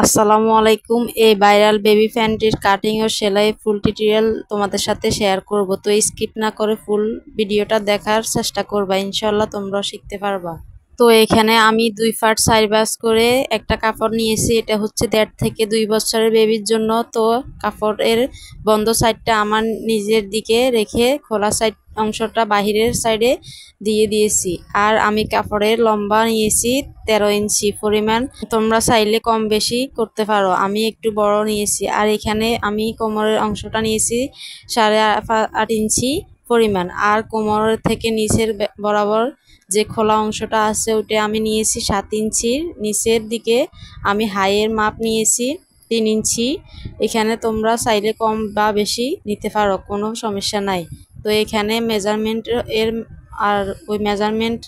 আসসালামু আলাইকুম। এই ভাইরাল বেবি প্যান্টির কাটিং ও সেলাই ফুল টিউটোরিয়াল তোমাদের সাথে শেয়ার করব। তো স্কিপ না করে ফুল ভিডিওটা দেখার চেষ্টা করবা, ইনশাল্লাহ তোমরাও শিখতে পারবা। তো এখানে আমি 2 পার্ট সাইড ভাঁজ করে একটা কাপড় নিয়েছি। এটা হচ্ছে 1.5 থেকে 2 বছরের বেবির জন্য। তো কাপড়ের বন্ধ সাইডটা আমার নিজের দিকে রেখে খোলা সাইড অংশটা বাহিরের সাইডে দিয়ে দিয়েছি। আর আমি কাপড়ের লম্বা নিয়েছি 13 ইঞ্চি পরিমাণ। তোমরা চাইলে কম বেশি করতে পারো, আমি একটু বড় নিয়েছি। আর এখানে আমি কোমরের অংশটা নিয়েছি 8.5 ইঞ্চি পরিমাণ। আর কোমরের থেকে নিচের বরাবর যে খোলা অংশটা আছে ওটা আমি নিয়েছি 7 ইঞ্চির। নিচের দিকে আমি হাইয়ের মাপ নিয়েছি 3 ইঞ্চি। এখানে তোমরা চাইলে কম বা বেশি নিতে পারো, কোনো সমস্যা নাই। তো এখানে মেজারমেন্ট এর আর ওই মেজারমেন্ট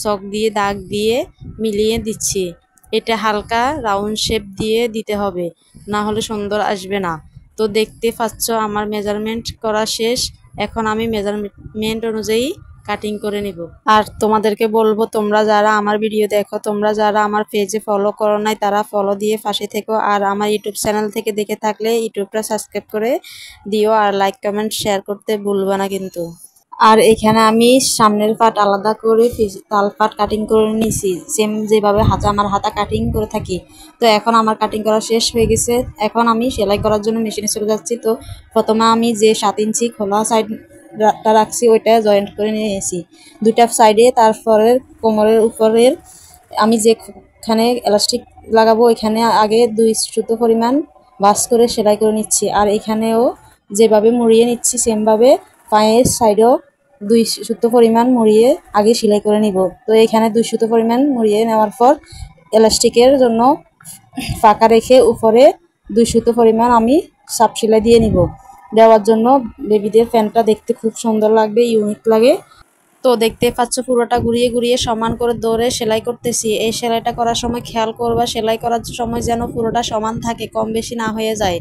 চক দিয়ে দাগ দিয়ে মিলিয়ে দিচ্ছি। এটা হালকা রাউন্ড শেপ দিয়ে দিতে হবে, না হলে সুন্দর আসবে না। তো দেখতে পাচ্ছ আমার মেজারমেন্ট করা শেষ। এখন আমি মেজারমেন্ট অনুযায়ী কাটিং করে নিব। আর তোমাদেরকে বলবো, তোমরা যারা আমার ভিডিও দেখো, তোমরা যারা আমার পেজে ফলো করো নাই, তারা ফলো দিয়ে পাশে থেকো। আর আমার ইউটিউব চ্যানেল থেকে দেখে থাকলে ইউটিউবটা সাবস্ক্রাইব করে দিও। আর লাইক কমেন্ট শেয়ার করতে ভুলবা না কিন্তু। আর এখানে আমি সামনের পাট আলাদা করে তাল পাট কাটিং করে নিয়েছি, সেম যেভাবে আমার হাতা কাটিং করে থাকি। তো এখন আমার কাটিং করা শেষ হয়ে গেছে। এখন আমি সেলাই করার জন্য মেশিনে চলে যাচ্ছি। তো প্রথমে আমি যে 7 ইঞ্চি খোলা সাইডটা রাখছি ওইটা জয়েন্ট করে নিয়েছি 2টা সাইডে। তারপরে কোমরের উপরের আমি যেখানে এলাস্টিক লাগাবো এখানে আগে 2 সুতো পরিমাণ ভাঁজ করে সেলাই করে নিচ্ছি। আর এখানেও যেভাবে মুড়িয়ে নিচ্ছি সেমভাবে পায়ের সাইডেও 2 সুতো পরিমাণ মুড়িয়ে আগে সেলাই করে নিব। তো এখানে 2 সুতো পরিমাণ মুড়িয়ে নেওয়ার পর এলাস্টিকের জন্য ফাঁকা রেখে উপরে 2 সুতো পরিমাণ আমি সাপ সেলাই দিয়ে নিব। দেওয়ার জন্য বেবিদের প্যান্টটা দেখতে খুব সুন্দর লাগবে, ইউনিক লাগে। তো দেখতে পাচ্ছ পুরোটা ঘুরিয়ে ঘুরিয়ে সমান করে দৌড়ে সেলাই করতেছি। এই সেলাইটা করার সময় খেয়াল করবা, সেলাই করার সময় যেন পুরোটা সমান থাকে, কম বেশি না হয়ে যায়।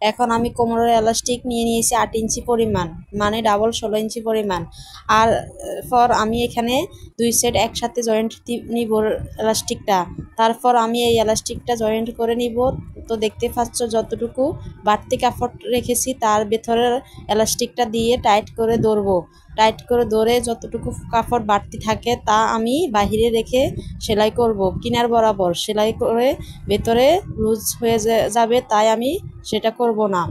এখন আমি কোমরের এলাস্টিক নিয়ে নিয়েছি 8 ইঞ্চি পরিমাণ, মানে ডাবল 16 ইঞ্চি পরিমাণ। আর আমি এখানে 2 সেট একসাথে জয়েন্ট নিব এলাস্টিকটা। তারপর আমি এই এলাস্টিকটা জয়েন্ট করে নিব। তো দেখতে পাচ্ছ যতটুকু বাড়তি কাপড় রেখেছি তার ভেতরের এলাস্টিকটা দিয়ে টাইট করে ধরবো। টাইট করে ধরে যতটুকু কাপড় বাড়তি থাকে তা আমি বাহিরে রেখে সেলাই করব। কিনার বরাবর সেলাই করে ভেতরে লুজ হয়ে যাবে, তাই আমি সেটা করব না।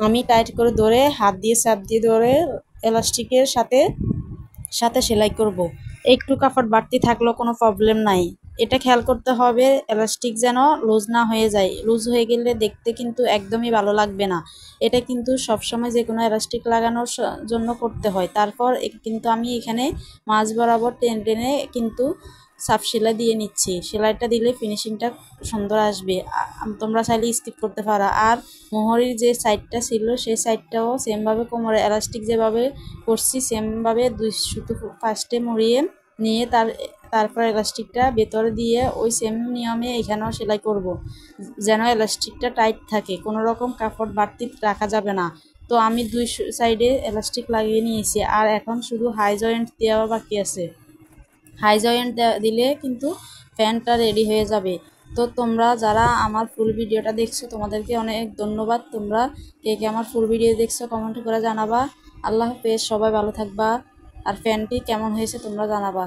আমি টাইট করে ধরে হাত দিয়ে চাপ দিয়ে ধরে এলাস্টিকের সাথে সাথে সেলাই করব। একটু কাপড় বাড়তি থাকলেও কোনো প্রবলেম নাই। এটা খেয়াল করতে হবে এলাস্টিক যেন লুজ না হয়ে যায়। লুজ হয়ে গেলে দেখতে কিন্তু একদমই ভালো লাগবে না। এটা কিন্তু সবসময় যে কোনো এলাস্টিক লাগানোর জন্য করতে হয়। তারপর কিন্তু আমি এখানে মাঝ বরাবর টেনে কিন্তু সাপ সেলাই দিয়ে নিচ্ছি। সেলাইটা দিলে ফিনিশিংটা সুন্দর আসবে। তোমরা চাইলে স্কিপ করতে পারো। আর মোহরির যে সাইডটা ছিল সেই সাইডটাও সেমভাবে কোমরে এলাস্টিক যেভাবে করছি সেমভাবে 2 সুতো ফার্স্টে মুড়িয়ে নিয়ে তারপর এলাস্টিকটা ভেতরে দিয়ে ওই সেম নিয়মে এখানেও সেলাই করব, যেন এলাস্টিকটা টাইট থাকে, কোনো রকম কাপড় বাড়তি রাখা যাবে না। তো আমি 2 সাইডে এলাস্টিক লাগিয়ে নিয়েছি। আর এখন শুধু হাই জয়েন্ট দেওয়া বাকি আছে। হাই জয়েন্ট দিলে কিন্তু প্যান্টটা রেডি হয়ে যাবে। তো তোমরা যারা আমার ফুল ভিডিওটা দেখছো তোমাদেরকে অনেক ধন্যবাদ। তোমরা কে কে আমার ফুল ভিডিও দেখছো কমেন্ট করে জানাবা। আল্লাহ হাফেজ, সবাই ভালো থাকবা। আর প্যান্টটি কেমন হয়েছে তোমরা জানাবা।